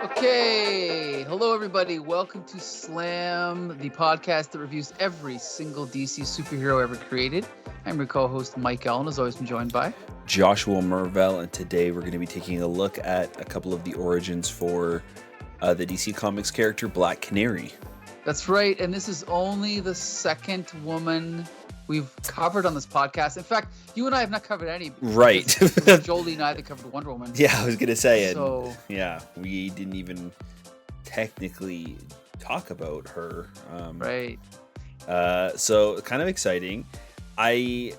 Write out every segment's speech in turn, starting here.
Okay, hello everybody. Welcome to Slam, the podcast that reviews every single DC superhero ever created. I'm your co-host Mike Allen, as always been joined by Joshua Mervell, and today we're going to be taking a look at a couple of the origins for the DC Comics character Black Canary. That's right, and this is only the second woman we've covered on this podcast. In fact, you and I have not covered any. Right. Jolie and I that covered Wonder Woman. Yeah, I was going to say So- it. Yeah, we didn't even technically talk about her. Right. So kind of exciting. I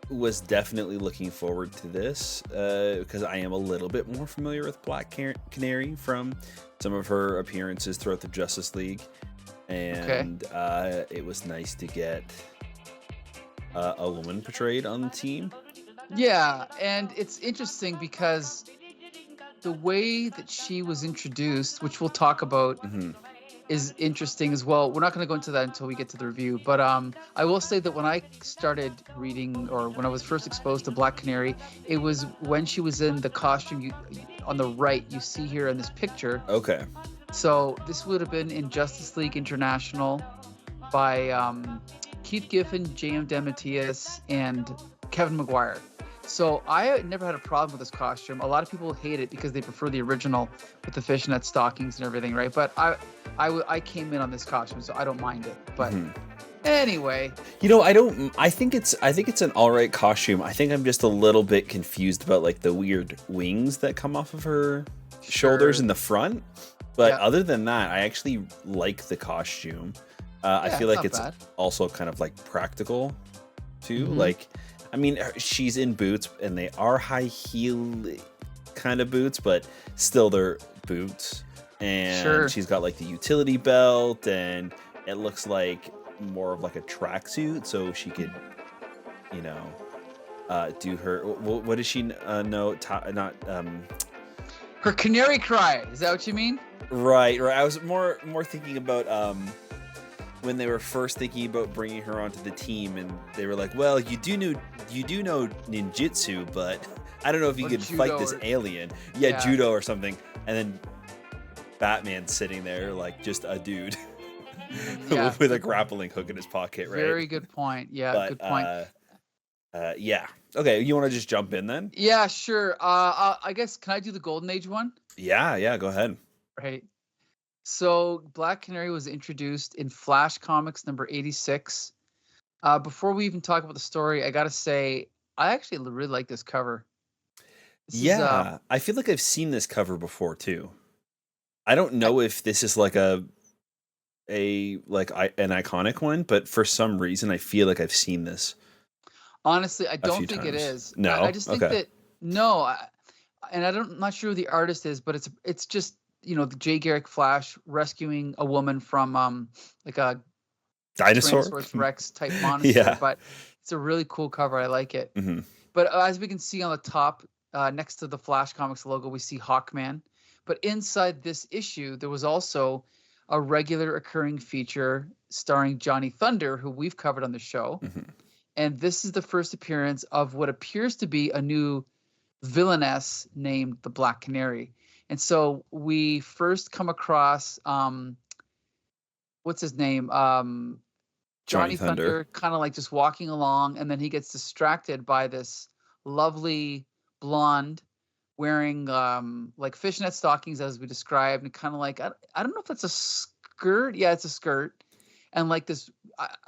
was definitely looking forward to this because I am a little bit more familiar with Black Canary from some of her appearances throughout the Justice League. And it was nice to get a woman portrayed on the team. Yeah, and it's interesting because the way that she was introduced, which we'll talk about, is interesting as well. We're not going to go into that until we get to the review, but I will say that when I started reading, or when I was first exposed to Black Canary, it was when she was in the costume on the right you see here in this picture. Okay. So this would have been in Justice League International by Keith Giffen, J.M. DeMatteis, and Kevin Maguire. So I never had a problem with this costume. A lot of people hate it because they prefer the original with the fishnet stockings and everything, right? But I came in on this costume, so I don't mind it. But anyway, I think it's an all right costume. I think I'm just a little bit confused about like the weird wings that come off of her shoulders in the front. But other than that, I actually like the costume. I feel like it's also kind of like practical too. Like, I mean, she's in boots and they are high heel kind of boots, but still they're boots. And she's got like the utility belt, and it looks like more of like a tracksuit, so she could, do her. What does she know? Her canary cry. Is that what you mean? Right. I was more thinking about when they were first thinking about bringing her onto the team, and they were like, "Well, you do know ninjutsu, but I don't know if you could fight this alien." Yeah, judo or something. And then Batman's sitting there like just a dude with a grappling hook in his pocket. Right. Very good point. Yeah, good point. Yeah. Okay, you want to just jump in then? Yeah, sure. I guess, can I do the Golden Age one? Yeah. Go ahead. Right. So Black Canary was introduced in Flash Comics number 86. Before we even talk about the story, I gotta say I actually really like this cover. I feel like I've seen this cover before too. I don't know if this is like an iconic one, but for some reason I feel like I've seen this. Honestly, I don't think it is. No, I just think that I'm not sure who the artist is, but it's just the Jay Garrick Flash rescuing a woman from like a dinosaur Rex type monster. But it's a really cool cover. I like it. But as we can see on the top, next to the Flash Comics logo, we see Hawkman. But inside this issue, there was also a regular occurring feature starring Johnny Thunder, who we've covered on the show. And this is the first appearance of what appears to be a new villainess named the Black Canary. And so we first come across, what's his name? Johnny Thunder, kind of like just walking along, and then he gets distracted by this lovely blonde wearing like fishnet stockings, as we described, and kind of like, I don't know if that's a skirt. Yeah, it's a skirt. And like this,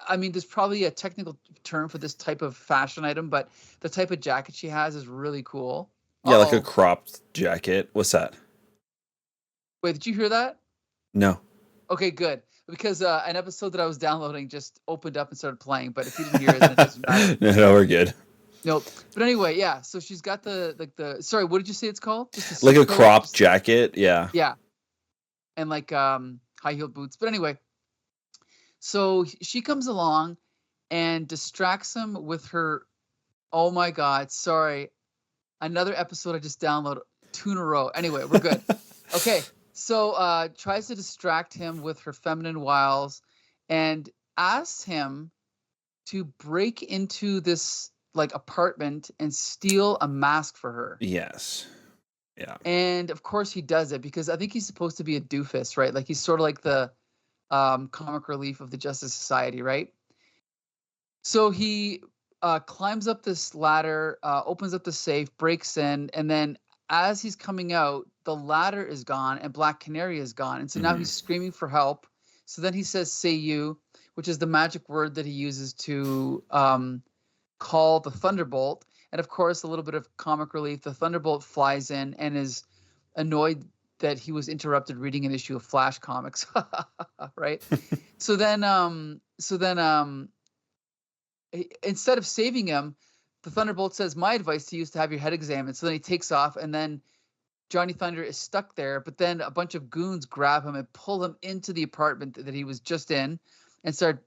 I mean, there's probably a technical term for this type of fashion item, but the type of jacket she has is really cool. Yeah, like a cropped jacket. What's that? Wait, did you hear that? No. Okay, good. Because an episode that I was downloading just opened up and started playing, but if you didn't hear it, then it doesn't matter. No, we're good. Nope. But anyway, yeah. So she's got the sorry, what did you say it's called? Just like a cropped jacket, yeah. Yeah. And like high-heeled boots. But anyway, so she comes along and distracts him with her. Oh my God! Sorry, another episode I just downloaded 2 in a row. Anyway, we're good. Okay, so tries to distract him with her feminine wiles, and asks him to break into this like apartment and steal a mask for her. Yes. Yeah. And of course he does it because I think he's supposed to be a doofus, right? Like he's sort of like the comic relief of the Justice Society, right? So he climbs up this ladder, opens up the safe, breaks in, and then as he's coming out, the ladder is gone and Black Canary is gone. And so now Mm-hmm. he's screaming for help. So then he says, "Say you," which is the magic word that he uses to call the Thunderbolt. And of course, a little bit of comic relief. The Thunderbolt flies in and is annoyed that he was interrupted reading an issue of Flash comics, right? So then, instead of saving him, the Thunderbolt says, "My advice to you is to have your head examined." So then he takes off, and then Johnny Thunder is stuck there. But then a bunch of goons grab him and pull him into the apartment that he was just in, and start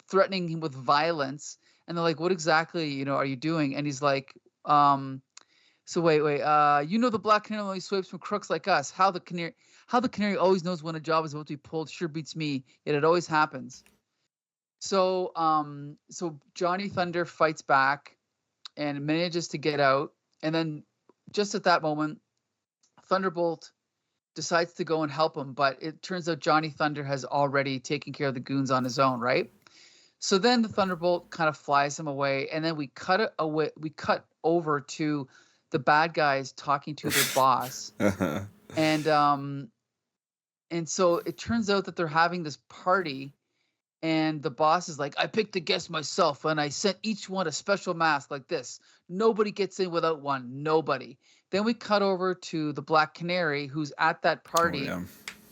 threatening him with violence. And they're like, "What exactly, are you doing?" And he's like, "So wait, the Black Canary only swipes from crooks like us. How the canary always knows when a job is about to be pulled sure beats me. Yet it always happens." So Johnny Thunder fights back and manages to get out. And then just at that moment, Thunderbolt decides to go and help him, but it turns out Johnny Thunder has already taken care of the goons on his own, right? So then the Thunderbolt kind of flies him away, and then we cut over to the bad guys talking to their boss. Uh-huh. And so it turns out that they're having this party. And the boss is like, "I picked the guests myself, and I sent each one a special mask like this. Nobody gets in without one. Nobody." Then we cut over to the Black Canary, who's at that Oh party, yeah.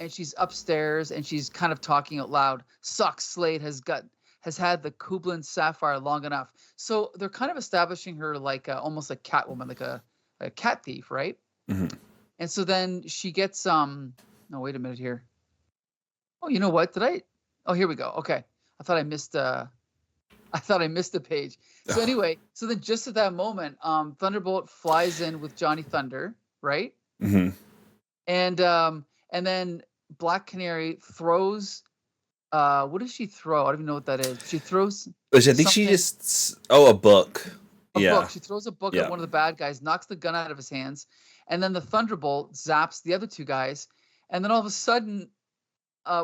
and she's upstairs, and she's kind of talking out loud. "Sucks Slade has had the Kublin Sapphire long enough." So they're kind of establishing her like almost a Catwoman, like a cat thief, right? Mm-hmm. And so then she gets No, wait a minute here. Oh, you know what? Oh, here we go. Okay. I thought I missed a page. So anyway, so then just at that moment, Thunderbolt flies in with Johnny Thunder, right? Mm-hmm. And then Black Canary throws what does she throw? I don't even know what that is. She throws Which I think she just a book. a Yeah. book. She throws a book at one of the bad guys, knocks the gun out of his hands, and then the Thunderbolt zaps the other two guys, and then all of a sudden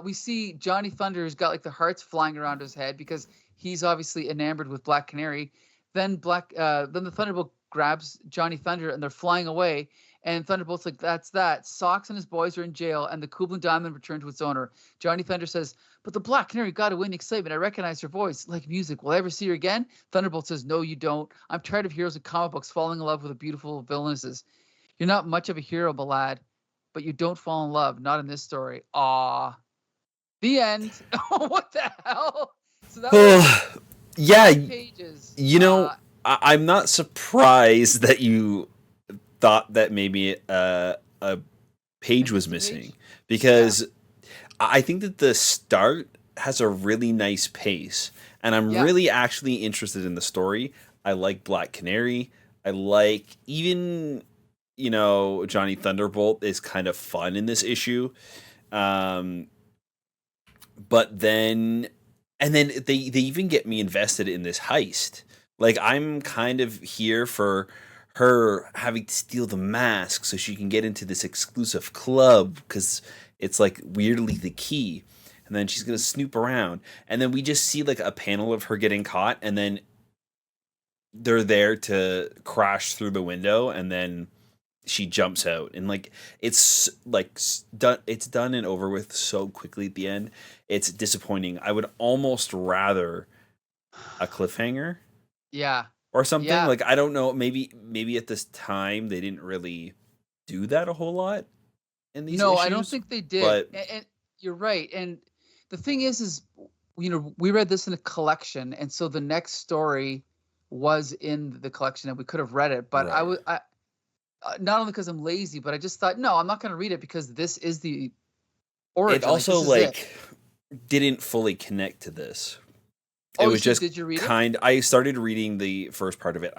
we see Johnny Thunder's got like the hearts flying around his head because he's obviously enamored with Black Canary. Then the Thunderbolt grabs Johnny Thunder and they're flying away. And Thunderbolt's like, "That's that. Socks and his boys are in jail, and the Kublin Diamond returned to its owner." Johnny Thunder says, "But the Black Canary got to win excitement. I recognize her voice like music. Will I ever see her again?" Thunderbolt says, "No, you don't. I'm tired of heroes in comic books falling in love with the beautiful villainesses. You're not much of a hero, my lad, but you don't fall in love. Not in this story." Aw. The end. What the hell? So that was yeah. 5 pages. I'm not surprised that you thought that maybe a page was missing because I think that the start has a really nice pace, and I'm really actually interested in the story. I like Black Canary. I like even Johnny Thunderbolt is kind of fun in this issue. But then they even get me invested in this heist. Like, I'm kind of here for her having to steal the mask so she can get into this exclusive club because it's like weirdly the key. And then she's gonna snoop around, and then we just see like a panel of her getting caught, and then they're there to crash through the window, and then she jumps out, and like it's done and over with so quickly at the end. It's disappointing. I would almost rather a cliffhanger, or something. Like, I don't know, maybe at this time they didn't really do that a whole lot in these issues. I don't think they did. And you're right. And the thing is we read this in a collection, and so the next story was in the collection, and we could have read it. But I not only because I'm lazy, but I just thought, no, I'm not going to read it because this is the origin. It also didn't fully connect to this. It was just did you read it? I started reading the first part of it.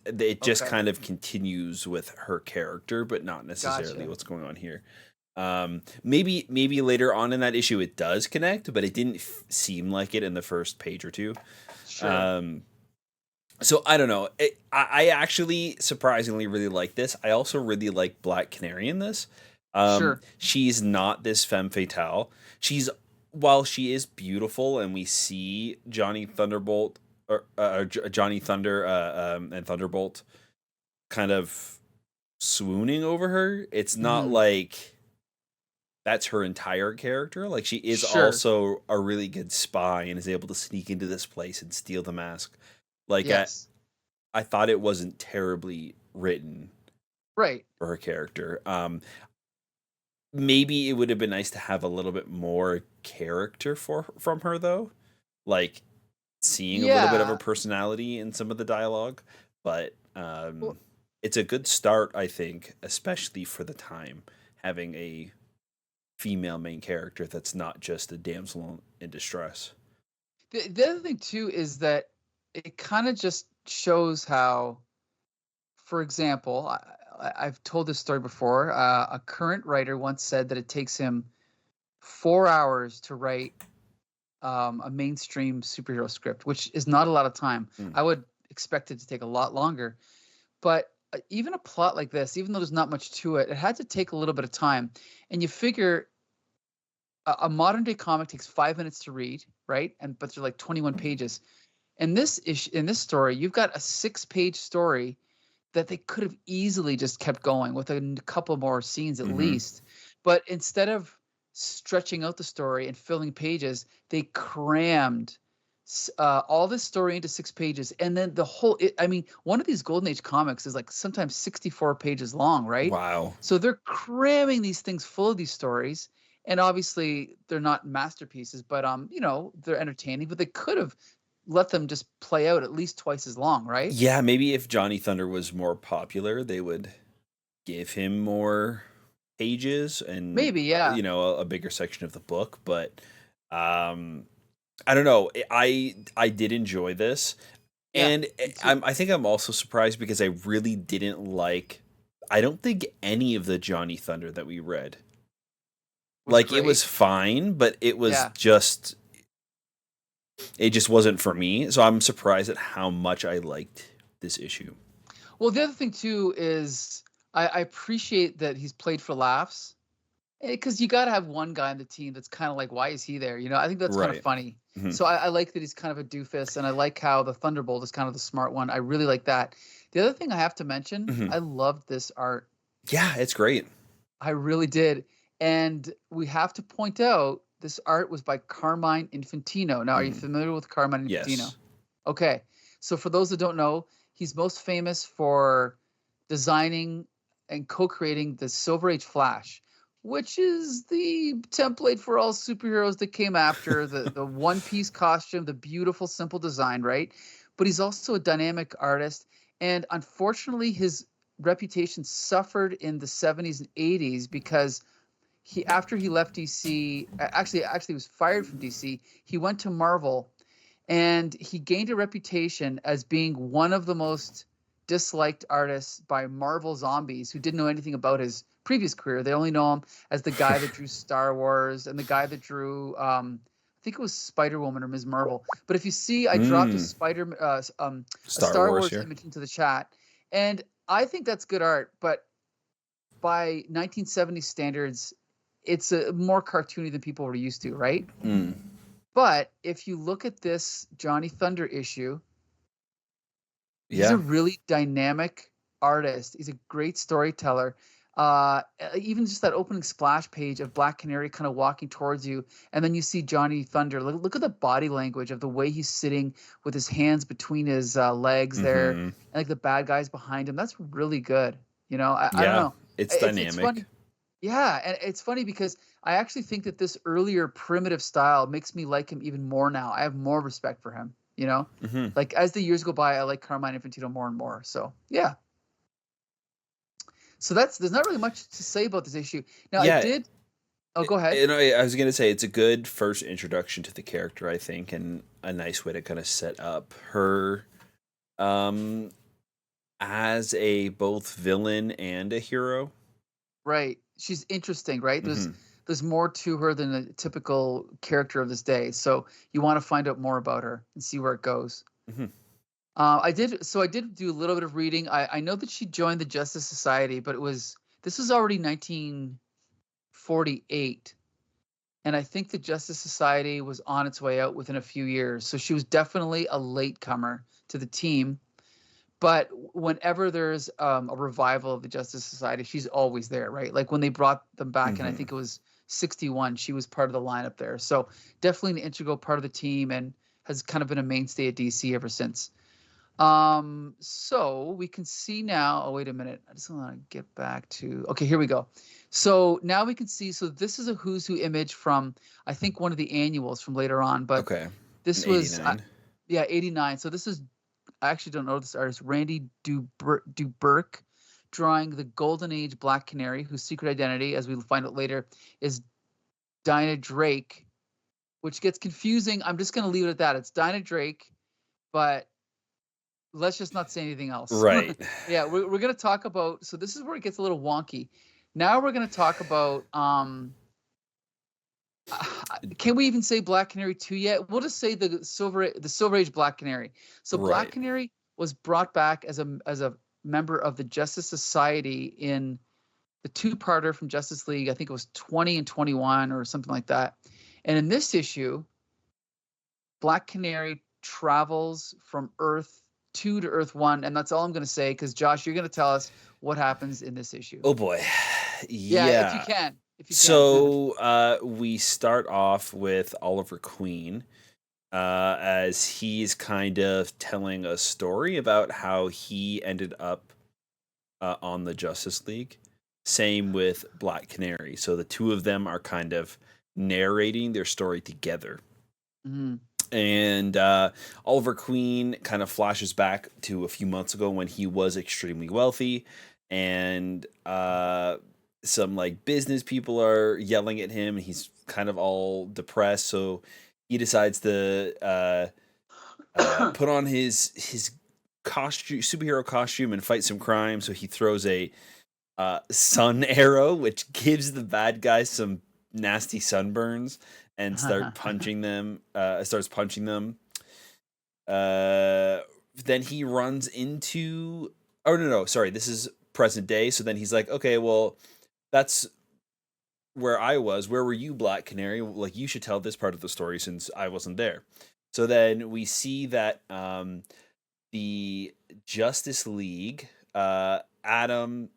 It just kind of continues with her character, but not necessarily what's going on here. Maybe later on in that issue it does connect, but it didn't seem like it in the first page or two. Sure. So I don't know. I actually surprisingly really like this. I also really like Black Canary in this. Sure. She's not this femme fatale. She's while she is beautiful, and we see Johnny Thunderbolt or Johnny Thunder and Thunderbolt kind of swooning over her. It's not Hmm. like that's her entire character. Like she is Sure. also a really good spy and is able to sneak into this place and steal the mask. Like Yes. I thought it wasn't terribly written Right. for her character. Maybe it would have been nice to have a little bit more character from her though, like seeing a little bit of her Yeah. personality in some of the dialogue. But Well, it's a good start, I think, especially for the time, having a female main character that's not just a damsel in distress. the other thing too is that it kind of just shows how, for example, I've told this story before. A current writer once said that it takes him 4 hours to write a mainstream superhero script, which is not a lot of time. Mm. I would expect it to take a lot longer. But even a plot like this, even though there's not much to it, it had to take a little bit of time. And you figure a modern day comic takes 5 minutes to read, right? And but they're like 21 pages. In this story, you've got a 6-page story that they could have easily just kept going with a couple more scenes at Mm-hmm. least. But instead of stretching out the story and filling pages, they crammed all this story into 6 pages. And then I mean, one of these Golden Age comics is like sometimes 64 pages long, right? Wow. So they're cramming these things full of these stories. And obviously they're not masterpieces, but they're entertaining, but they could have let them just play out at least twice as long, right? Yeah, maybe if Johnny Thunder was more popular, they would give him more pages and Maybe, yeah. a bigger section of the book. But um, I don't know. I did enjoy this, Yeah, and me too. I think I'm also surprised because I really didn't like. I don't think any of the Johnny Thunder that we read. Was Like it was great. fine, but Yeah. it just wasn't for me. So I'm surprised at how much I liked this issue. Well, the other thing too is I appreciate that he's played for laughs because you got to have one guy on the team that's kind of like, why is he there? I think that's kind of Right. funny. Mhm. So I like that he's kind of a doofus, and I like how the Thunderbolt is kind of the smart one. I really like that. The other thing I have to mention, Mhm. I loved this art. Yeah, it's great. I really did. And we have to point out this art was by Carmine Infantino. Now, are you Mm. familiar with Carmine Infantino? Yes. Okay. So for those that don't know, he's most famous for designing and co-creating the Silver Age Flash, which is the template for all superheroes that came after the one-piece costume, the beautiful, simple design, right? But he's also a dynamic artist, and unfortunately, his reputation suffered in the 70s and 80s because after he left DC, actually he was fired from DC. He went to Marvel, and he gained a reputation as being one of the most disliked artists by Marvel zombies who didn't know anything about his previous career. They only know him as the guy that drew Star Wars and the guy that drew I think it was Spider-Woman or Ms. Marvel. But if you see, I dropped Mm. a Star Star Wars Wars here. image into the chat, and I think that's good art. But by 1970 standards, it's more cartoony than people were used to, right? Mm. But if you look at this Johnny Thunder issue, he's a Yeah. really dynamic artist. He's a great storyteller. Even just that opening splash page of Black Canary kind of walking towards you, and then you see Johnny Thunder. Look at the body language of the way he's sitting with his hands between his legs there, Mm-hmm. and like the bad guys behind him. That's really good. I don't Yeah. know. It's It's dynamic. funny. Yeah, and it's funny because I actually think that this earlier primitive style makes me like him even more now. I have more respect for him, you know? Mm-hmm. Like as the years go by, I like Carmine Infantino more and more. So, yeah. So there's not really much to say about this issue. Now, I Yeah. did Oh, go ahead. I was gonna say it's a good first introduction to the character, I think, and a nice way to kind of set up her um as a both villain and a hero. Right. She's interesting, right? Mm-hmm. There's more to her than a typical character of this day. So, you want to find out more about her and see where it goes. Mm-hmm. I did. So I did do a little bit of reading. I know that she joined the Justice Society, but this was already 1948, and I think the Justice Society was on its way out within a few years. So she was definitely a latecomer to the team. But whenever there's a revival of the Justice Society, she's always there, right? Like when they brought them back, and I Mm-hmm. think it was 61, she was part of the lineup there. So definitely an integral part of the team, and has kind of been a mainstay at DC ever since. So we can see now. Oh, wait a minute. I just want to get back to. Okay, here we go. So now we can see. So this is a who's who image from, I think, one of the annuals from later on. But Okay. In this was, 89. yeah, 89. So this is, I actually don't know this artist, Randy Duberk, drawing the Golden Age Black Canary, whose secret identity, as we'll find out later, is Dinah Drake, which gets confusing. I'm just going to leave it at that. It's Dinah Drake, but let's just not say anything else. Right. Yeah, we're going to talk about, so this is where it gets a little wonky. Now we're going to talk about, can we even say Black Canary 2 yet? We'll just say the Silver Age Black Canary. So Black Right. Canary was brought back as a member of the Justice Society in the two-parter from Justice League. I think it was 20 and 21 or something like that. And in this issue, Black Canary travels from Earth 2 to Earth 1, and that's all I'm going to say, because Josh, you're going to tell us what happens in this issue. Oh boy. Yeah, if you Yeah. can. So we start off with Oliver Queen, as he's kind of telling a story about how he ended up on the Justice League. Same with Black Canary. So the two of them are kind of narrating their story together. Mhm. And Oliver Queen kind of flashes back to a few months ago when he was extremely wealthy, and some like business people are yelling at him, and he's kind of all depressed. So he decides to put on his costume, superhero costume, and fight some crime. So he throws a sun arrow, which gives the bad guys some nasty sunburns, and starts punching them. Then he runs into. Oh no, sorry. This is present day. So then he's like, okay, well, that's where I was. Where were you, Black Canary? Like, you should tell this part of the story since I wasn't there. So then we see that the Justice League, Adam,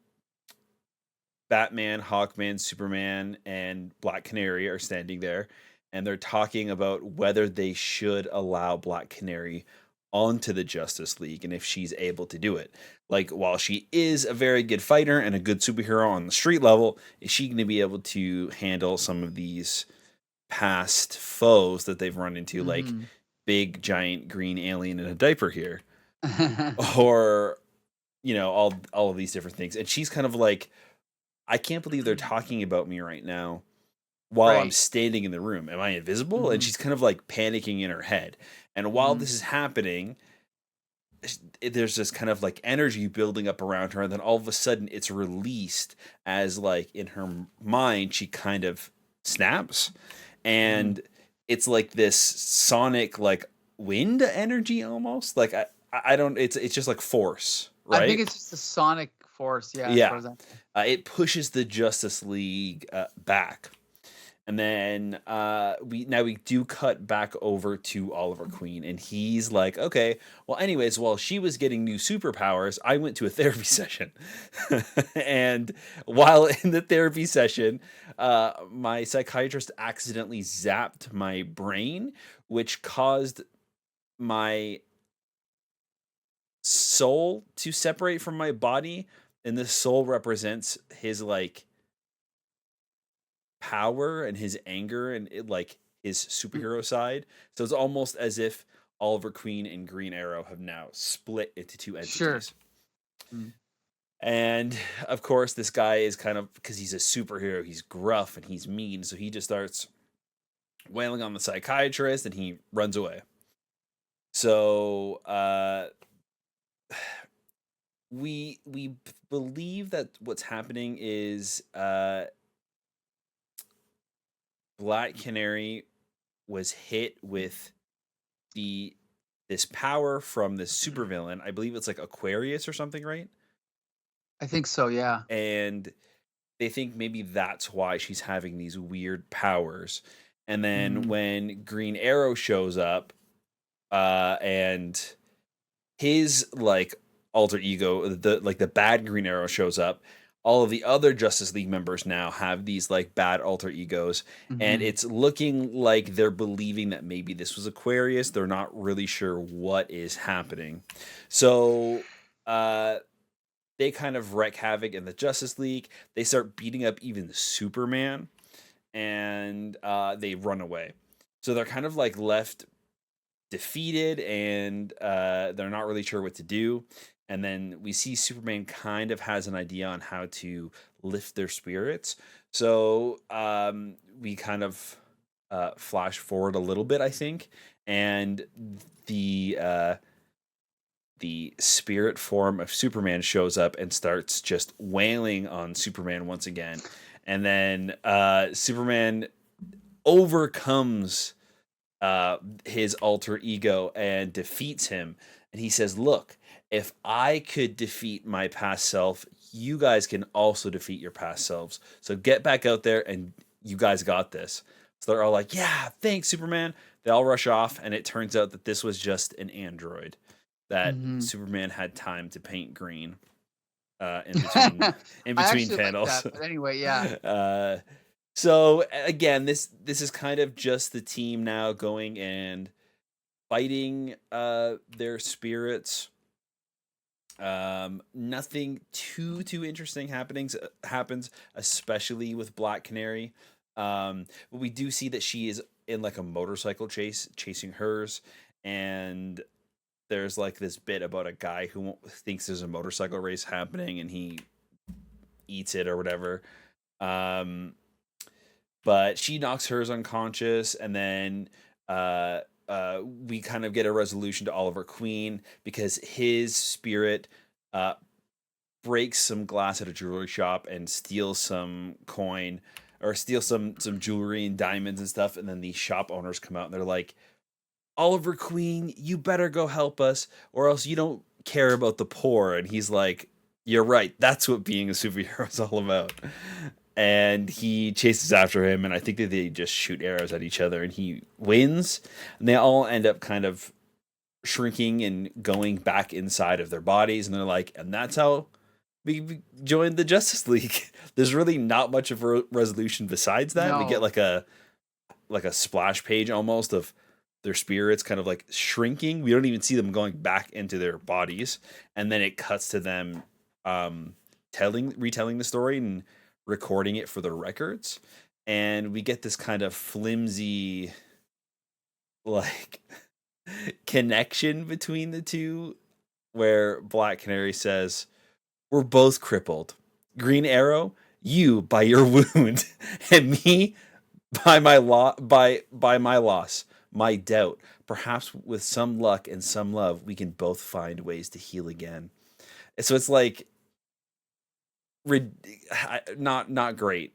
Batman, Hawkman, Superman, and Black Canary are standing there, and they're talking about whether they should allow Black Canary onto the Justice League and if she's able to do it. Like, while she is a very good fighter and a good superhero on the street level, is she going to be able to handle some of these past foes that they've run into, like Mhm. big giant green alien in a diaper here, or all of these different things? And she's kind of like, I can't believe they're talking about me right now while I'm Right. standing in the room. Am I invisible? And Mhm. she's kind of like panicking in her head. And while Mhm. this is happening, there's this kind of like energy building up around her. And then all of a sudden it's released, as like in her mind, she kind of snaps. And it's like this sonic, like wind energy almost. Like, I don't, it's just like force, I think right? it's just the sonic force, yeah, as far Yeah. as that. It pushes the Justice League back. And then we do cut back over to Oliver Queen, and he's like, okay, well, anyways, while she was getting new superpowers, I went to a therapy session. And while in the therapy session, my psychiatrist accidentally zapped my brain, which caused my soul to separate from my body, and the soul represents his like power and his anger and like his Mm, superhero side. So it's almost as if Oliver Queen and Green Arrow have now split into two sure. entities. Mm. And of course, this guy is kind of, because he's a superhero, he's gruff and he's mean. So he just starts wailing on the psychiatrist and he runs away. So we believe that what's happening is Black Canary was hit with the this power from this supervillain. I believe it's like Aquarius or something, right? I think so, yeah. And they think maybe that's why she's having these weird powers. And then when Green Arrow shows up, and his like alter ego, the bad Green Arrow shows up, all of the other Justice League members now have these like bad alter egos, and it's looking like they're believing that maybe this was Aquarius. They're not really sure what is happening. So they kind of wreak havoc in the Justice League. They start beating up even Superman, and they run away. So they're kind of like left defeated, and they're not really sure what to do. And then we see Superman kind of has an idea on how to lift their spirits. So we kind of flash forward a little bit, I think, and the spirit form of Superman shows up and starts just wailing on Superman once again. And then Superman overcomes his alter ego and defeats him. And he says, look, if I could defeat my past self, you guys can also defeat your past selves. So get back out there, and you guys got this. So they're all like, yeah, thanks, Superman. They all rush off, and it turns out that this was just an android that Superman had time to paint green in between panels. Like that, but anyway, yeah. So again, this is kind of just the team now going and fighting their spirits. Nothing too interesting happens, especially with Black Canary. But we do see that she is in like a motorcycle chasing hers, and there's like this bit about a guy who thinks there's a motorcycle race happening, and he eats it or whatever. But she knocks hers unconscious, and then we kind of get a resolution to Oliver Queen because his spirit breaks some glass at a jewelry shop and steals some coin, or steals some jewelry and diamonds and stuff. And then the shop owners come out and they're like, Oliver Queen, you better go help us, or else you don't care about the poor. And he's like, you're right. That's what being a superhero is all about. And he chases after him, and I think that they just shoot arrows at each other, and he wins. And they all end up kind of shrinking and going back inside of their bodies. And they're like, and that's how we joined the Justice League. There's really not much of a resolution besides that. No. We get like a splash page almost of their spirits kind of like shrinking. We don't even see them going back into their bodies. And then it cuts to them retelling the story and recording it for the records. And we get this kind of flimsy like connection between the two, where Black Canary says, we're both crippled. Green Arrow, you by your wound, and me by my loss, my doubt. Perhaps with some luck and some love, we can both find ways to heal again. So it's like not great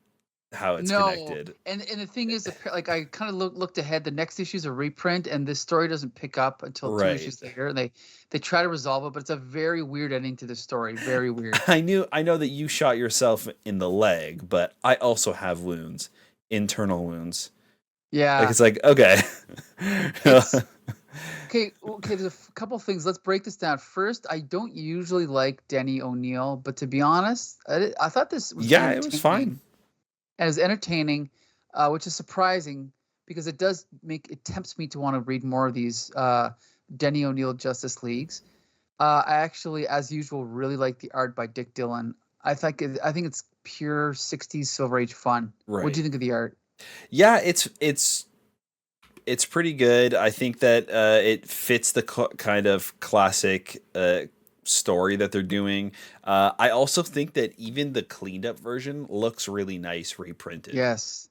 how it's connected. And the thing is, like, I kind of looked ahead. The next issue is a reprint, and this story doesn't pick up until 2 issues later. And they try to resolve it, but it's a very weird ending to the story. Very weird. I know that you shot yourself in the leg, but I also have wounds, internal wounds. Yeah, like, it's like, okay. Okay, there's a couple things. Let's break this down. First, I don't usually like Denny O'Neil, but to be honest, I thought this was it was fine. And it's entertaining, which is surprising because it tempts me to want to read more of these Denny O'Neil Justice Leagues. I actually, as usual, really like the art by Dick Dillin. I think it's pure 60s Silver Age fun. Right. What do you think of the art? Yeah, it's pretty good. I think that it fits the kind of classic story that they're doing. I also think that even the cleaned up version looks really nice reprinted. Yes.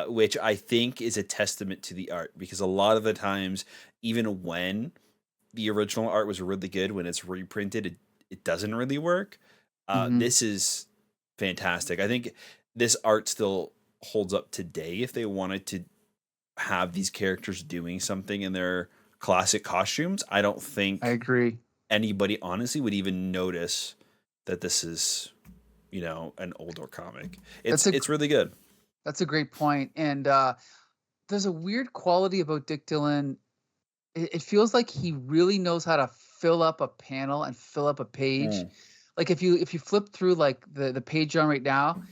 Which I think is a testament to the art, because a lot of the times, even when the original art was really good, when it's reprinted, it doesn't really work. This is fantastic. I think this art still holds up today if they wanted to have these characters doing something in their classic costumes, I don't think I agree. anybody honestly would even notice that this is, an older comic. It's really good. That's a great point. And there's a weird quality about Dick Dillin. It feels like he really knows how to fill up a panel and fill up a page. Like if you flip through like the page on right now,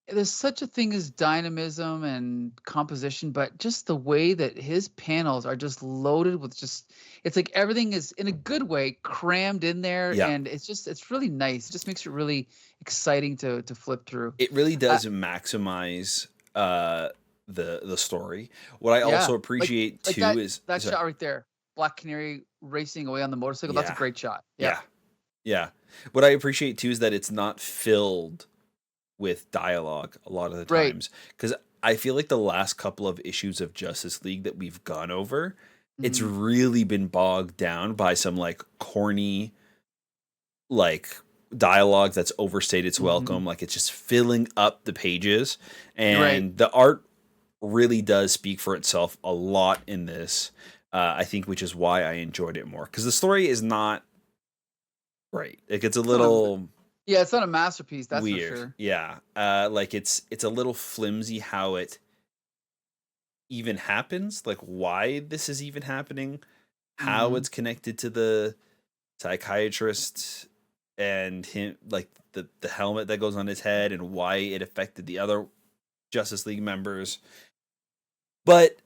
there's such a thing as dynamism and composition, but just the way that his panels are just loaded with it's like everything is in a good way crammed in there, Yeah. and it's really nice. It just makes it really exciting to flip through. It really does maximize the story. What I also appreciate too is that shot right there, Black Canary racing away on the motorcycle. That's a great shot. Yeah. What I appreciate too is that it's not filled with dialogue a lot of the times, because I feel like the last couple of issues of Justice League that we've gone over, it's really been bogged down by some like corny like dialogue that's overstayed its welcome. Like it's just filling up the pages, and the art really does speak for itself a lot in this, I think, which is why I enjoyed it more, because the story is not great. Like it's a little it's not a masterpiece, that's weird. For sure. Yeah. Like it's a little flimsy how it even happens, like why this is even happening, how it's connected to the psychiatrist and him, like the helmet that goes on his head, and why it affected the other Justice League members. But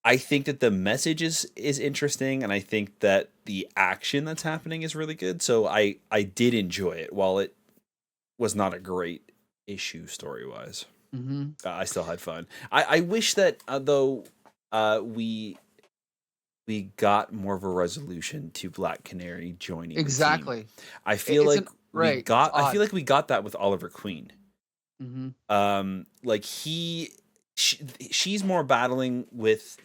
I think that the message is interesting, and I think that the action that's happening is really good. So I did enjoy it, while it was not a great issue story-wise. I still had fun. I wish that though we got more of a resolution to Black Canary joining the team. I feel like we got that with Oliver Queen. Like she's more battling with,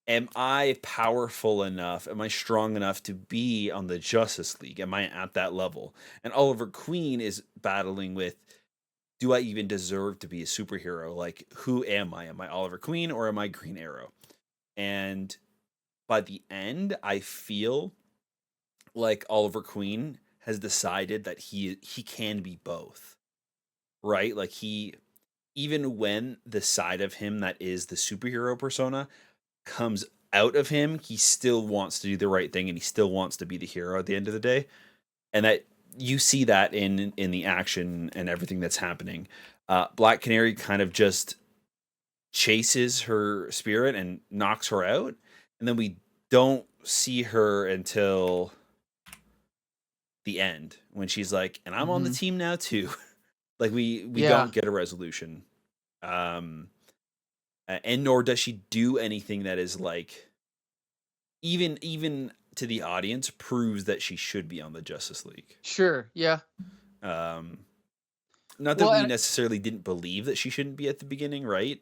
am I powerful enough? Am I strong enough to be on the Justice League? Am I at that level? And Oliver Queen is battling with, do I even deserve to be a superhero? Like, who am I? Am I Oliver Queen or am I Green Arrow? And by the end, I feel like Oliver Queen has decided that he can be both, right? Like even when the side of him that is the superhero persona comes out of him, he still wants to do the right thing, and he still wants to be the hero at the end of the day. And that you see that in the action and everything that's happening. Black Canary kind of just chases her spirit and knocks her out, and then we don't see her until the end, when she's like, and I'm on the team now too. Like we don't get a resolution. And nor does she do anything that is like, even to the audience, proves that she should be on the Justice League. Sure, yeah. Not that we necessarily didn't believe that she shouldn't be at the beginning, right?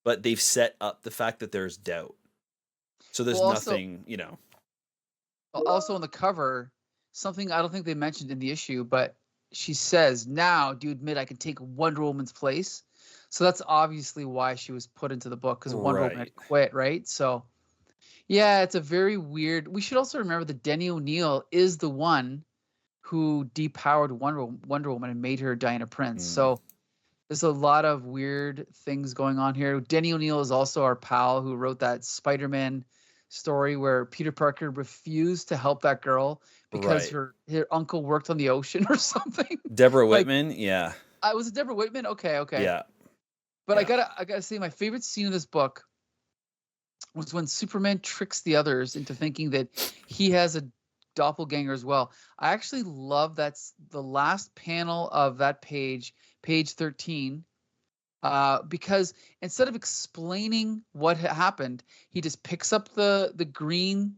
But they've set up the fact that there's doubt. So there's nothing, Also on the cover, something I don't think they mentioned in the issue, but she says, "Now, do you admit I can take Wonder Woman's place?" So that's obviously why she was put into the book, because Wonder Woman had quit, right? So, yeah, it's a very weird. We should also remember that Denny O'Neil is the one who depowered Wonder Woman and made her Diana Prince. So there's a lot of weird things going on here. Denny O'Neil is also our pal who wrote that Spider-Man story where Peter Parker refused to help that girl because her uncle worked on the ocean or something. Deborah Whitman, yeah. Was it Deborah Whitman? Okay. Yeah. But yeah. I gotta say, my favorite scene in this book was when Superman tricks the others into thinking that he has a doppelganger as well. I actually love that's the last panel of that page 13. Because instead of explaining what happened, he just picks up the green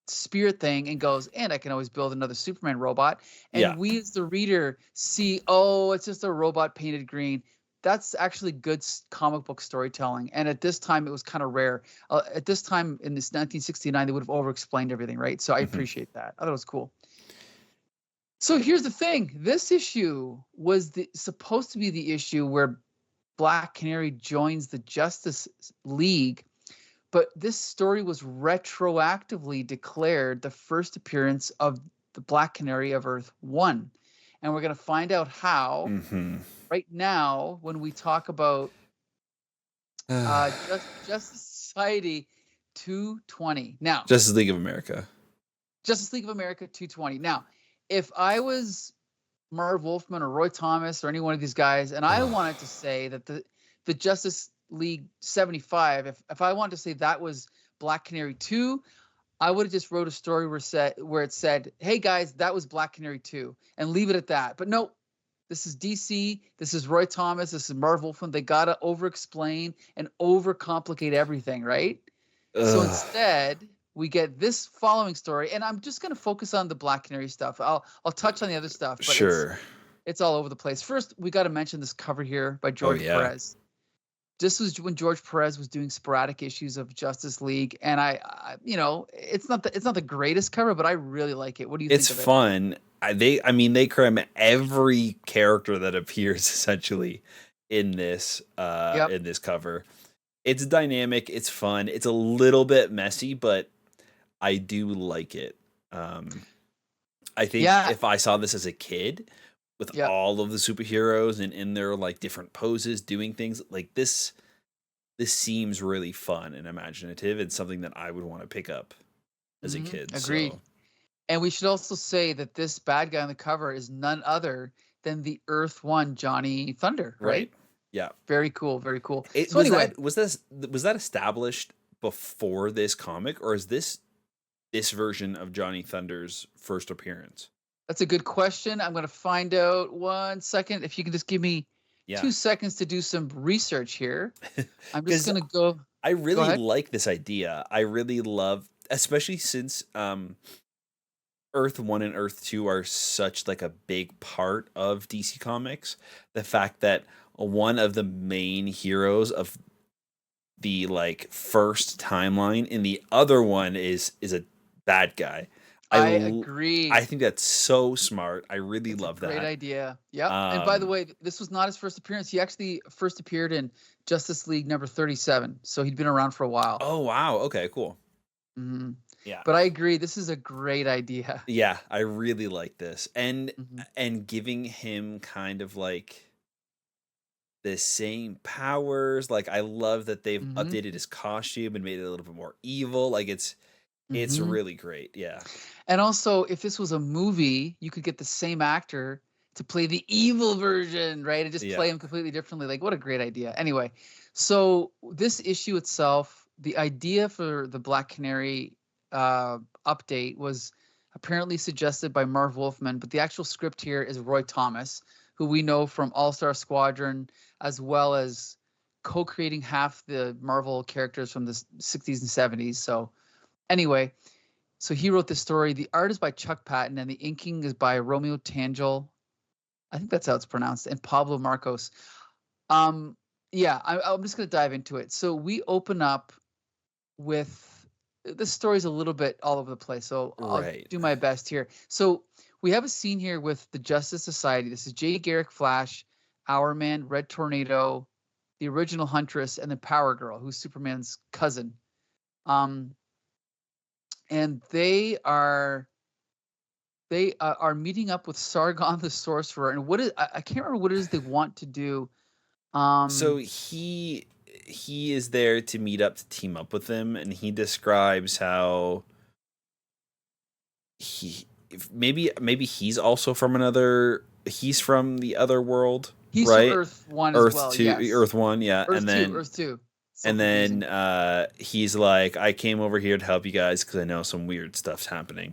spirit thing and goes, and I can always build another Superman robot. And we as the reader see, oh, it's just a robot painted green. That's actually good comic book storytelling. And at this time, it was kind of rare. At this time, in this 1969, they would have over-explained everything, right? So I appreciate that. I thought it was cool. So here's the thing. This issue was supposed to be the issue where Black Canary joins the Justice League, But this story was retroactively declared the first appearance of the Black Canary of Earth 1. And we're going to find out how right now when we talk about Justice Society 220. Now, Justice League of America 220. Now, if I was Marv Wolfman or Roy Thomas or any one of these guys, and I wanted to say that the Justice League 75, if I wanted to say that was Black Canary 2, I would have just wrote a story where it said, hey guys, that was Black Canary 2, and leave it at that. But no, this is DC, this is Roy Thomas, this is Marv Wolfman. They got to over-explain and over-complicate everything, right? So instead, we get this following story, and I'm just going to focus on the Black Canary stuff. I'll touch on the other stuff, but sure. It's all over the place. First, we got to mention this cover here by George Perez. This was when George Perez was doing sporadic issues of Justice League, and I it's not the greatest cover, but I really like it. What do you think of it? It's fun. They cram every character that appears essentially in this in this cover. It's dynamic, it's fun, it's a little bit messy, but I do like it. I think if I saw this as a kid with all of the superheroes and in their like different poses doing things like this seems really fun and imaginative. It's something that I would want to pick up as a kid. Agreed. So. And we should also say that this bad guy on the cover is none other than the Earth 1 Johnny Thunder, right? Yeah. Very cool. Very cool. Was that established before this comic, or is this version of Johnny Thunder's first appearance? That's a good question. I'm going to find out 1 second. If you can just give me 2 seconds to do some research here. I'm just going to go. I really like this idea. I really love, especially since Earth 1 and Earth 2 are such like a big part of DC Comics. The fact that one of the main heroes of the like first timeline and the other one is a bad guy. I agree. I think that's so smart. I really love that. Great idea. Yeah. And by the way, this was not his first appearance. He actually first appeared in Justice League number 37. So he'd been around for a while. Oh, wow. Okay, cool. Mm-hmm. Yeah. But I agree. This is a great idea. Yeah, I really like this. And giving him kind of like the same powers. Like I love that they've updated his costume and made it a little bit more evil. Like it's really great. Yeah. And also, if this was a movie, you could get the same actor to play the evil version, right? And just play him completely differently. Like, what a great idea. Anyway, so this issue itself, the idea for the Black Canary update was apparently suggested by Marv Wolfman, but the actual script here is Roy Thomas, who we know from All-Star Squadron, as well as co-creating half the Marvel characters from the 60s and 70s. So anyway, so he wrote this story. The art is by Chuck Patton, and the inking is by Romeo Tanghal. I think that's how it's pronounced, and Pablo Marcos. I'm just going to dive into it. So we open up with, this story's a little bit all over the place, so I'll do my best here. So we have a scene here with the Justice Society. This is Jay Garrick Flash, Hourman, Red Tornado, the original Huntress, and the Power Girl, who's Superman's cousin. And they are meeting up with Sargon the Sorcerer. And I can't remember what it is they want to do. So he is there to meet up, to team up with them, and he describes how maybe he's also from he's from the other world. He's right? from Earth 1 as well. Earth 1, yeah. Earth 2. And then he's like, I came over here to help you guys because I know some weird stuff's happening.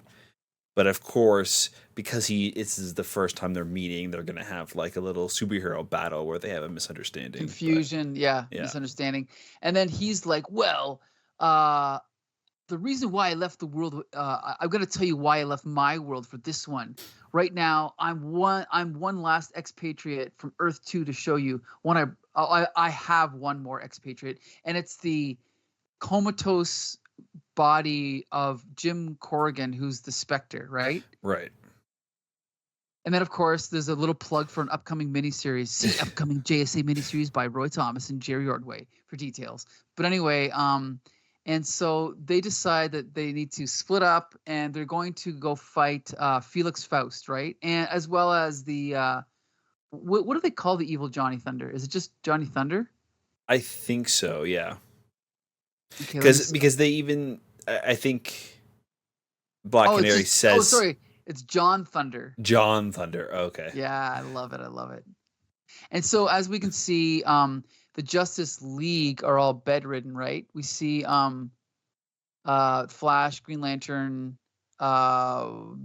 But of course, because this is the first time they're meeting, they're going to have like a little superhero battle where they have a misunderstanding. Confusion, misunderstanding. And then he's like, well, the reason why I left the world, I'm going to tell you why I left my world for this one. Right now, I'm one last expatriate from Earth 2 to show you I have one more expatriate, and it's the comatose body of Jim Corrigan, who's the Spectre, right? Right. And then, of course, there's a little plug for an upcoming miniseries. See upcoming JSA miniseries by Roy Thomas and Jerry Ordway for details. But anyway, And so they decide that they need to split up, and they're going to go fight Felix Faust, right? And as well as the what do they call the evil Johnny Thunder? Is it just Johnny Thunder? I think so. Yeah. Okay, let me see. Because they even I think Black Canary says. Oh, sorry, it's John Thunder. John Thunder. Okay. Yeah, I love it. I love it. And so as we can see, the Justice League are all bedridden, right? We see Flash, Green Lantern. Who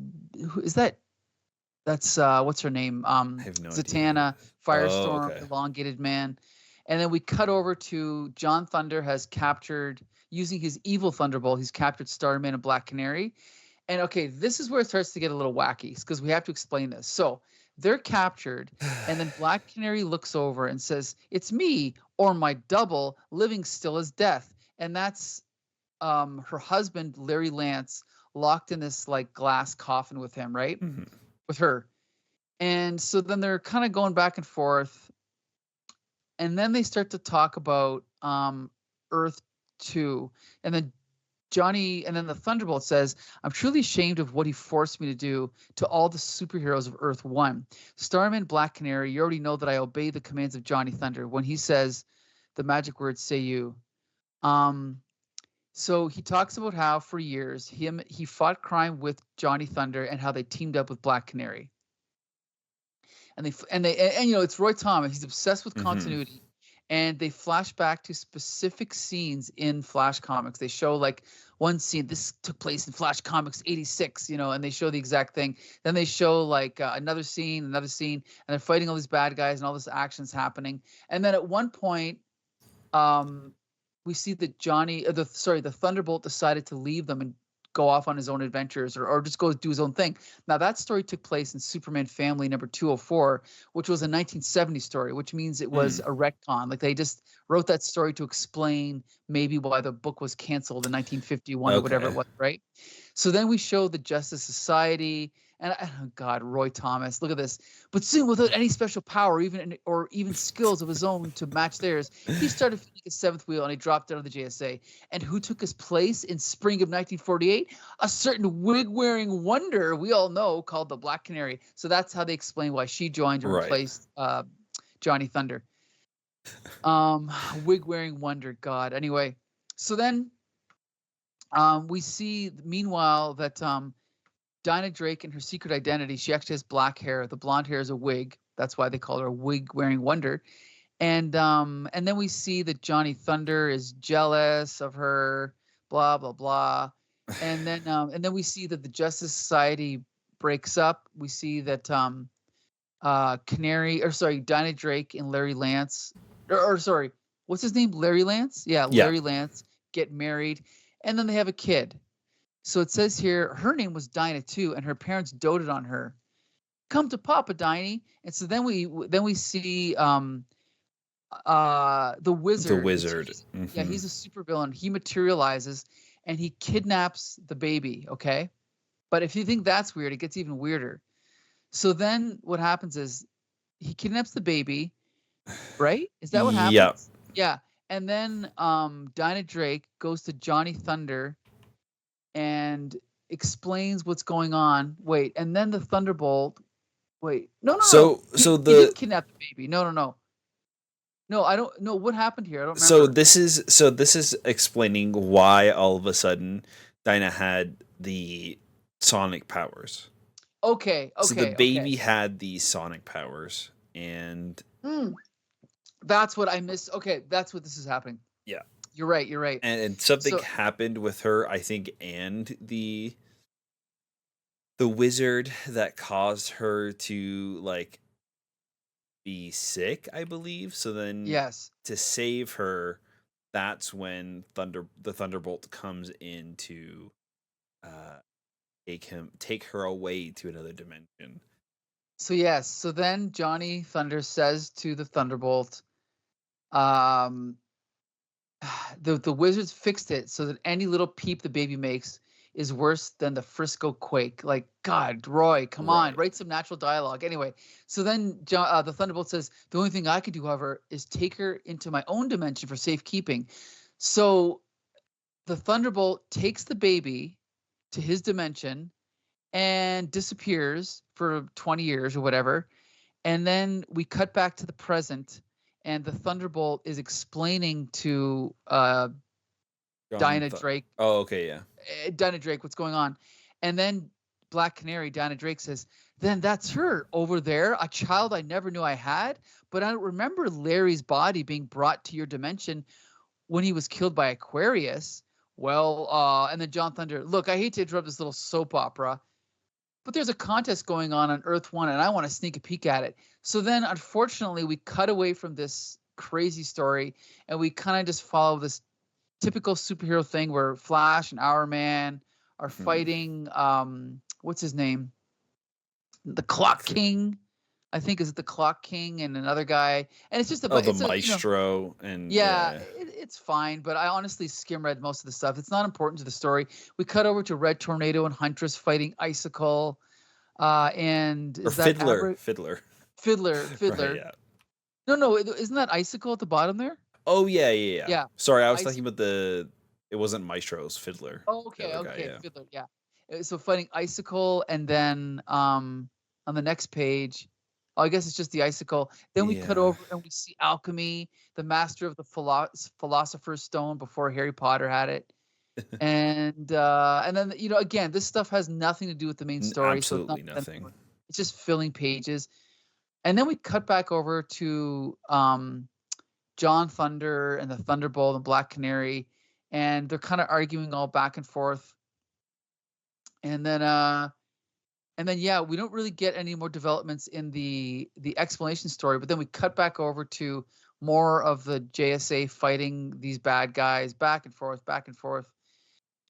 is that? That's what's her name? I have no Zatanna, idea. Firestorm, okay. Elongated Man. And then we cut over to John Thunder has captured, using his evil Thunderbolt, he's captured Starman and Black Canary. And okay, this is where it starts to get a little wacky because we have to explain this. So they're captured, and then Black Canary looks over and says, "It's me, or my double, living still as death." And that's her husband, Larry Lance, locked in this like glass coffin with him, right? Mm-hmm. With her. And so then they're kind of going back and forth. And then they start to talk about Earth 2. And then the Thunderbolt says, "I'm truly ashamed of what he forced me to do to all the superheroes of Earth 1. Starman, Black Canary, you already know that I obey the commands of Johnny Thunder. When he says the magic words, say you." So he talks about how for years he fought crime with Johnny Thunder and how they teamed up with Black Canary. And it's Roy Thomas. He's obsessed with continuity. And they flash back to specific scenes in Flash comics. They show like one scene, this took place in Flash Comics 86, and they show the exact thing. Then they show like another scene, and they're fighting all these bad guys and all this action's happening. And then at one point, we see that the Thunderbolt decided to leave them and go off on his own adventures or just go do his own thing. Now that story took place in Superman Family number 204, which was a 1970 story, which means it was a retcon. Like they just wrote that story to explain maybe why the book was canceled in 1951 or whatever it was, right? So then we show the Justice Society, and oh God, Roy Thomas, look at this. But soon, without any special power or even skills of his own to match theirs, he started feeling a seventh wheel and he dropped out of the JSA. And who took his place in spring of 1948? A certain wig-wearing wonder we all know called the Black Canary. So that's how they explain why she joined and replaced Johnny Thunder. Wig-wearing wonder, God. Anyway, so then we see, meanwhile, that Dinah Drake, in her secret identity, she actually has black hair. The blonde hair is a wig. That's why they call her a wig-wearing wonder. And then we see that Johnny Thunder is jealous of her, blah blah blah. And then we see that the Justice Society breaks up. We see that Dinah Drake and Larry Lance, what's his name? Larry Lance? Yeah, Larry Lance get married, and then they have a kid. So it says here, her name was Dinah too, and her parents doted on her. "Come to Papa, Dinah." And so then we see the Wizard. The Wizard. Yeah, he's a supervillain. He materializes and he kidnaps the baby. Okay, but if you think that's weird, it gets even weirder. So then what happens is he kidnaps the baby, right? Is that what happens? Yeah. And then Dinah Drake goes to Johnny Thunder and explains what's going on. Wait, and then the Thunderbolt. Wait, no. He didn't kidnap the baby. No. No, I don't know what happened here. I don't remember. So this is explaining why all of a sudden Dinah had the sonic powers. Okay. So the baby had these sonic powers, and that's what I missed. Okay, that's what this is happening. Yeah. You're right. And something happened with her, I think, and the wizard that caused her to like be sick, I believe. So then to save her, that's when the Thunderbolt comes in to take her away to another dimension. So then Johnny Thunder says to the Thunderbolt, the wizards fixed it so that any little peep the baby makes is worse than the Frisco quake. Like, God, Roy, come on, write some natural dialogue. Anyway, so then the Thunderbolt says, "The only thing I can do, however, is take her into my own dimension for safekeeping." So the Thunderbolt takes the baby to his dimension and disappears for 20 years or whatever. And then we cut back to the present, and the Thunderbolt is explaining to Dinah Drake. Oh, okay, yeah. Dinah Drake, what's going on? And then Black Canary, Dinah Drake says, then that's her over there, a child I never knew I had. But I don't remember Larry's body being brought to your dimension when he was killed by Aquarius. Well, and then John Thunder, look, I hate to interrupt this little soap opera, but there's a contest going on Earth 1, and I want to sneak a peek at it. So then, unfortunately, we cut away from this crazy story, and we kind of just follow this typical superhero thing where Flash and Hourman are fighting, what's his name? The Clock King. I think is it the Clock King and another guy, and it's just the Maestro, and it's fine. But I honestly skim read most of the stuff. It's not important to the story. We cut over to Red Tornado and Huntress fighting Icicle, and Fiddler. Right, yeah. No, isn't that Icicle at the bottom there? Oh yeah. Sorry, I was talking about it wasn't Maestro's Fiddler. Oh, okay, guy, Fiddler, yeah. So fighting Icicle, and then on the next page. Oh, I guess it's just the Icicle. Then we cut over and we see Alchemy, the master of the Philosopher's Stone before Harry Potter had it. And then, again, this stuff has nothing to do with the main story. Absolutely nothing. It's just filling pages. And then we cut back over to John Thunder and the Thunderbolt and Black Canary. And they're kind of arguing all back and forth. And then, we don't really get any more developments in the explanation story, but then we cut back over to more of the JSA fighting these bad guys back and forth.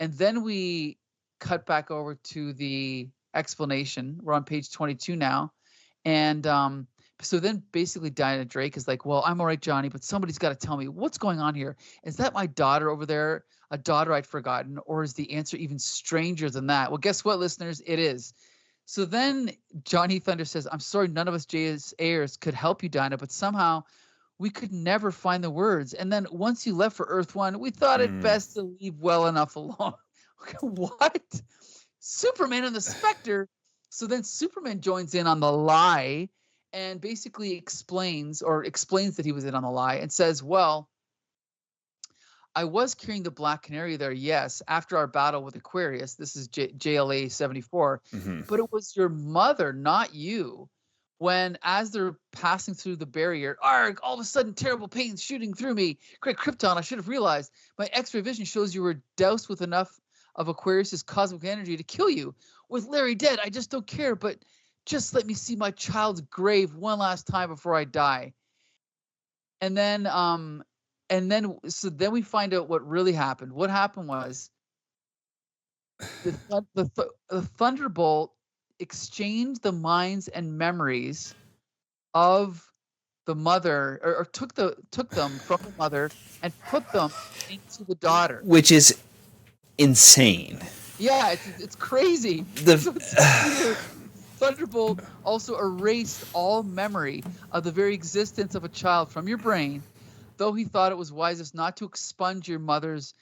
And then we cut back over to the explanation. We're on page 22 now. And so then basically Dinah Drake is like, well, I'm all right, Johnny, but somebody's got to tell me what's going on here. Is that my daughter over there, a daughter I'd forgotten, or is the answer even stranger than that? Well, guess what, listeners? It is. So then Johnny Thunder says, I'm sorry, none of us JSAers could help you, Dinah, but somehow we could never find the words. And then once you left for Earth 1, we thought it best to leave well enough alone. What? Superman and the Spectre. So then Superman joins in on the lie and basically explains that he was in on the lie and says, well, I was carrying the Black Canary there, yes, after our battle with Aquarius. This is JLA 74. But it was your mother, not you. When, as they're passing through the barrier, arg, all of a sudden, terrible pains shooting through me. Great Krypton, I should have realized. My X-ray vision shows you were doused with enough of Aquarius's cosmic energy to kill you. With Larry dead, I just don't care, but just let me see my child's grave one last time before I die. And then we find out what really happened. What happened was the Thunderbolt exchanged the minds and memories of the mother, or took them from the mother and put them into the daughter, which is insane. Yeah, it's crazy. Thunderbolt also erased all memory of the very existence of a child from your brain, though he thought it was wisest not to expunge your mother's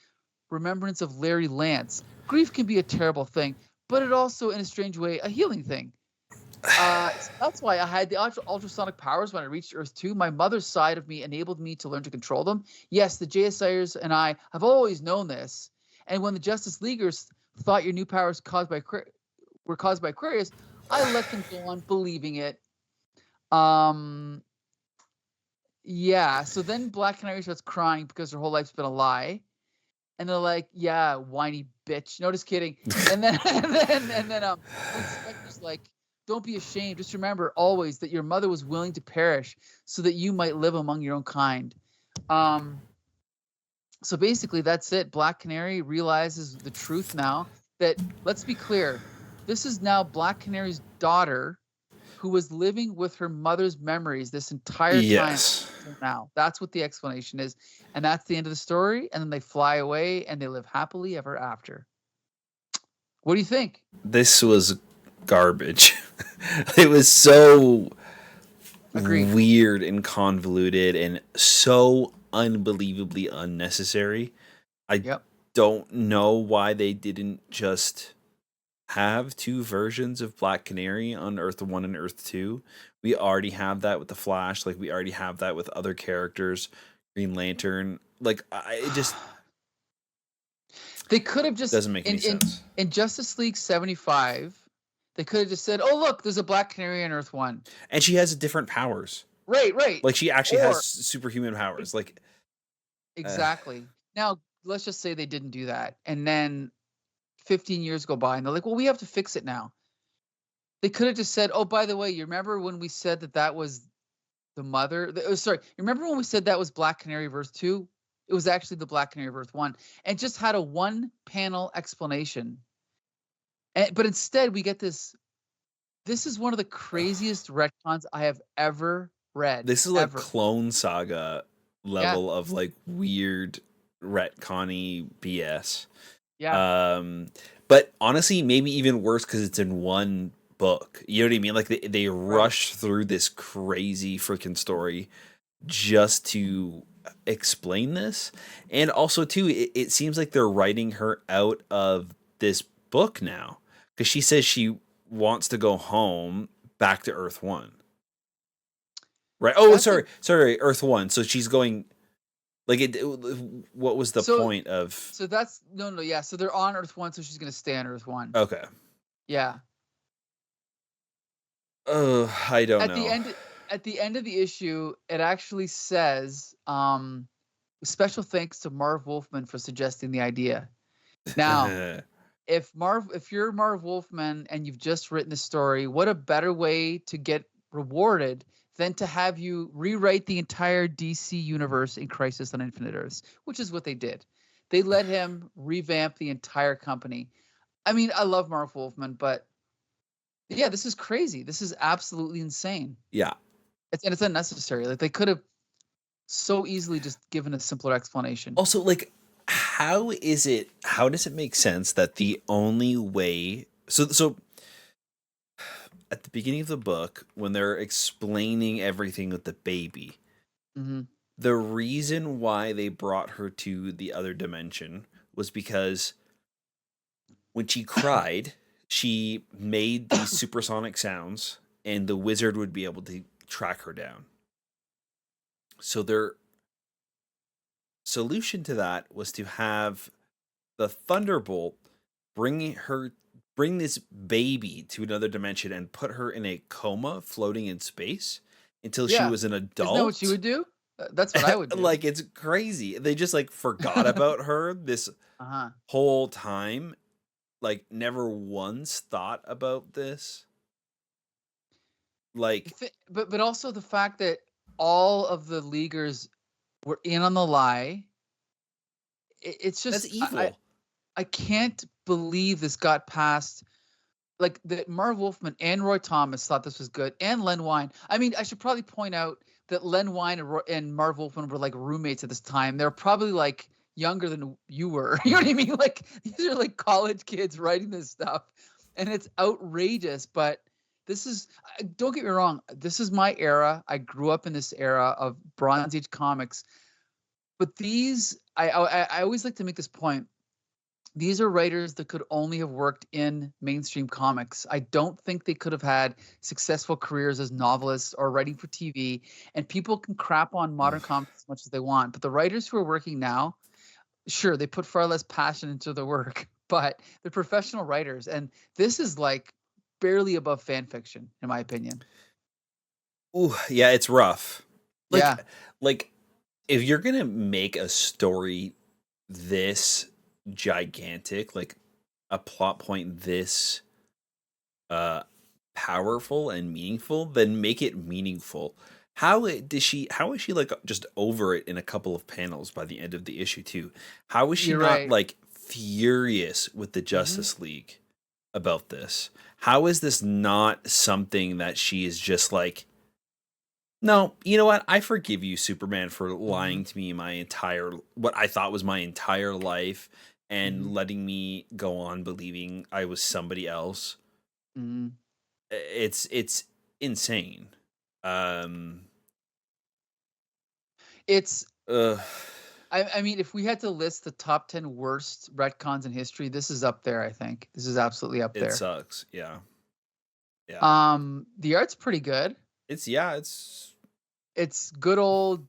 remembrance of Larry Lance. Grief can be a terrible thing, but it also, in a strange way, a healing thing. So that's why I had the ultrasonic powers when I reached Earth 2. My mother's side of me enabled me to learn to control them. Yes, the JSIers and I have always known this. And when the Justice Leaguers thought your new powers were caused by Aquarius, I let them go on believing it. Yeah, so then Black Canary starts crying because her whole life's been a lie. And they're like, yeah, whiny bitch. No, just kidding. And then Spectre's like, don't be ashamed. Just remember always that your mother was willing to perish so that you might live among your own kind. So basically that's it. Black Canary realizes the truth now that, let's be clear, this is now Black Canary's daughter who was living with her mother's memories this entire time. Now that's what the explanation is. And that's the end of the story. And then they fly away and they live happily ever after. What do you think? This was garbage. It was so weird and convoluted and so unbelievably unnecessary. don't know why they didn't just have two versions of Black Canary on Earth 1 and Earth 2. We already have that with the Flash, like we already have that with other characters, Green Lantern. Like it just they could have just doesn't make any sense. In Justice League 75, they could have just said, "Oh, look, there's a Black Canary on Earth 1." And she has different powers. Right. Like she actually has superhuman powers. Like exactly. Now, let's just say they didn't do that. And then 15 years go by and they're like, "Well, we have to fix it now." They could have just said, "Oh, by the way, you remember when we said that was the mother? Sorry, you remember when we said that was Black Canary verse 2? It was actually the Black Canary verse 1." And just had a one-panel explanation. But instead, we get this. This is one of the craziest retcons I have ever read. This is like Clone Saga level of like weird retconny BS. Yeah. But honestly, maybe even worse because it's in one book. You know what I mean? Like they rush through this crazy freaking story just to explain this. And also too, it seems like they're writing her out of this book now because she says she wants to go home back to Earth 1. Right. Oh, sorry, Earth 1. So she's going like what was the point of So that's yeah. So they're on Earth 1, so she's gonna stay on Earth 1. Okay. Yeah. I don't know. At the end of the issue, it actually says, special thanks to Marv Wolfman for suggesting the idea. Now, if you're Marv Wolfman and you've just written a story, what a better way to get rewarded than to have you rewrite the entire DC universe in Crisis on Infinite Earths, which is what they did. They let him revamp the entire company. I mean, I love Marv Wolfman, but yeah, this is crazy. This is absolutely insane. Yeah. It's unnecessary. Like they could have so easily just given a simpler explanation. Also, like, how does it make sense that the only way so at the beginning of the book, when they're explaining everything with the baby, the reason why they brought her to the other dimension was because when she cried, she made these supersonic sounds, and the wizard would be able to track her down. So their solution to that was to have the Thunderbolt bring this baby to another dimension and put her in a coma floating in space until she was an adult. Isn't that what you would do? That's what I would do. Like, it's crazy. They just like forgot about her this whole time. Like, never once thought about this. Like, but also the fact that all of the Leaguers were in on the lie. It's just that's evil. I can't believe this got past. Like that, Marv Wolfman and Roy Thomas thought this was good, and Len Wein. I mean, I should probably point out that Len Wein and Marv Wolfman were like roommates at this time. They're probably like younger than you were. You know what I mean? Like these are like college kids writing this stuff, and it's outrageous. But this is, don't get me wrong, this is my era. I grew up in this era of Bronze Age comics. But these, I always like to make this point. These are writers that could only have worked in mainstream comics. I don't think they could have had successful careers as novelists or writing for TV. And people can crap on modern comics as much as they want. But the writers who are working now, sure, they put far less passion into their work, but they're professional writers. And this is like barely above fan fiction, in my opinion. Ooh, yeah, it's rough. Like, like if you're gonna make a story this gigantic, like a plot point this powerful and meaningful, then make it meaningful. How is she like just over it in a couple of panels by the end of the issue too? How is she not like furious with the Justice League about this? How is this not something that she is just like, no, you know what? I forgive you, Superman, for lying to me what I thought was my entire life and letting me go on believing I was somebody else. It's insane. It's I mean, if we had to list the top 10 worst retcons in history, this is up there. I think this is absolutely up there. It sucks. Yeah. The art's pretty good. It's good old,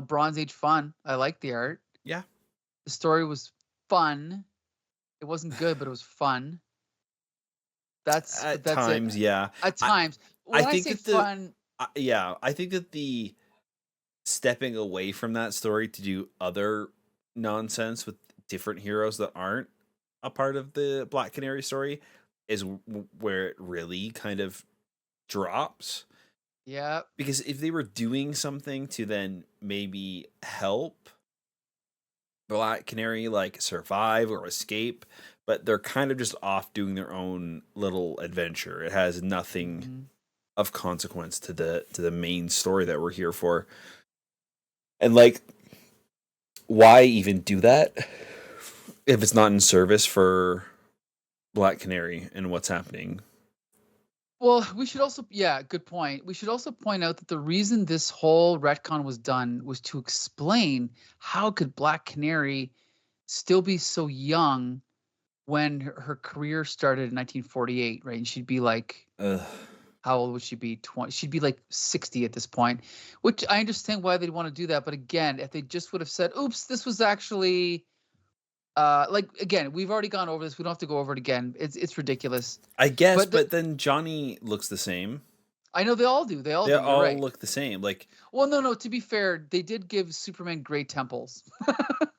Bronze Age fun. I like the art. Yeah. The story was fun. It wasn't good, but it was fun. That's times, it. yeah. At times, when I think it's fun. I think that the stepping away from that story to do other nonsense with different heroes that aren't a part of the Black Canary story is where it really kind of drops. Yeah. Because if they were doing something to then maybe help Black Canary like survive or escape, but they're kind of just off doing their own little adventure. It has nothing of consequence to the main story that we're here for. And like, why even do that if it's not in service for Black Canary and what's happening? Well, we should also, good point. We should also point out that the reason this whole retcon was done was to explain how could Black Canary still be so young when her career started in 1948, right? And she'd be like, how old would she be? 20. She'd be like 60 at this point, which I understand why they'd want to do that. But again, if they just would have said, oops, this was actually, again, we've already gone over this. We don't have to go over it again. It's ridiculous. I guess, but then Johnny looks the same. I know they all do. They all right. Look the same. Like, well, no. To be fair, they did give Superman gray temples.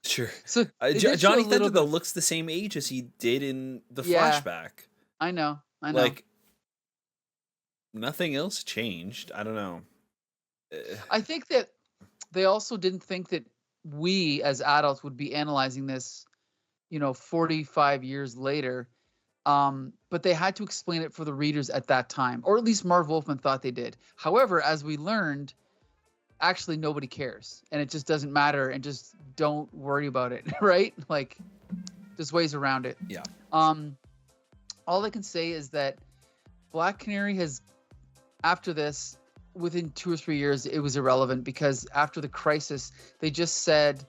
Sure. So Johnny Thunderdome looks the same age as he did in the flashback. I know. Like, nothing else changed. I don't know. I think that they also didn't think that we as adults would be analyzing this, 45 years later. But they had to explain it for the readers at that time, or at least Marv Wolfman thought they did. However, as we learned, actually nobody cares, and it just doesn't matter, and just don't worry about it, right? Like, there's ways around it. Yeah. All I can say is that Black Canary has, after this, within 2 or 3 years, it was irrelevant, because after the crisis, they just said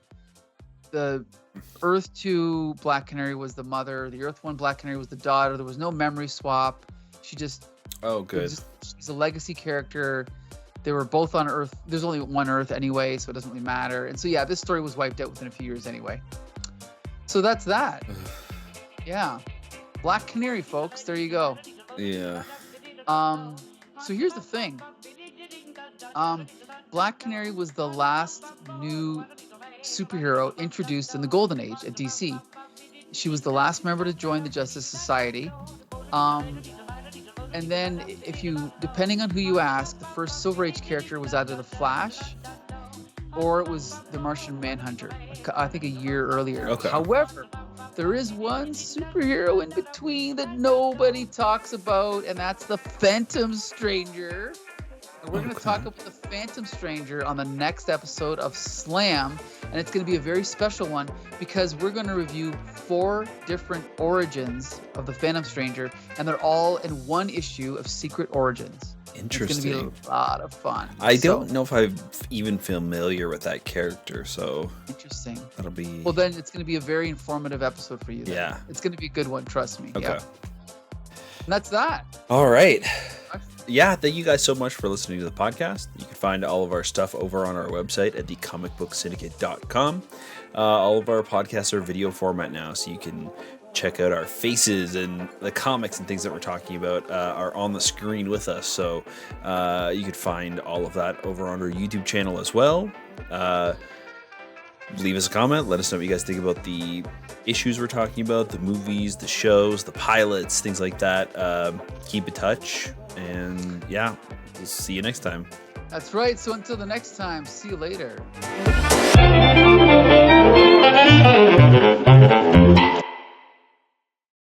the Earth 2 Black Canary was the mother, the Earth 1 Black Canary was the daughter. There was no memory swap. She just... Oh, good. She's a legacy character. They were both on Earth. There's only one Earth anyway, so it doesn't really matter. And so, this story was wiped out within a few years anyway. So that's that. Yeah. Black Canary, folks. There you go. Yeah. So here's the thing. Black Canary was the last new superhero introduced in the Golden Age at DC. She was the last member to join the Justice Society. And then, depending on who you ask, the first Silver Age character was either the Flash or it was the Martian Manhunter, I think a year earlier. Okay. However, there is one superhero in between that nobody talks about, and that's the Phantom Stranger. And we're going to talk about the Phantom Stranger on the next episode of Slam, and it's going to be a very special one because we're going to review 4 different origins of the Phantom Stranger, and they're all in one issue of Secret Origins. Interesting. It's going to be a lot of fun. I don't know if I'm even familiar with that character, so... Interesting. That'll be... Well, then it's going to be a very informative episode for you. Then. Yeah. It's going to be a good one, trust me. Okay. Yeah. And that's that. All right. Yeah, thank you guys so much for listening to the podcast. You can find all of our stuff over on our website at thecomicbooksyndicate.com. All of our podcasts are video format now, so you can check out our faces, and the comics and things that we're talking about are on the screen with us. So you could find all of that over on our YouTube channel as well. Leave us a comment. Let us know what you guys think about the issues we're talking about, the movies, the shows, the pilots, things like that. Keep in touch. And we'll see you next time. That's right. So until the next time, see you later.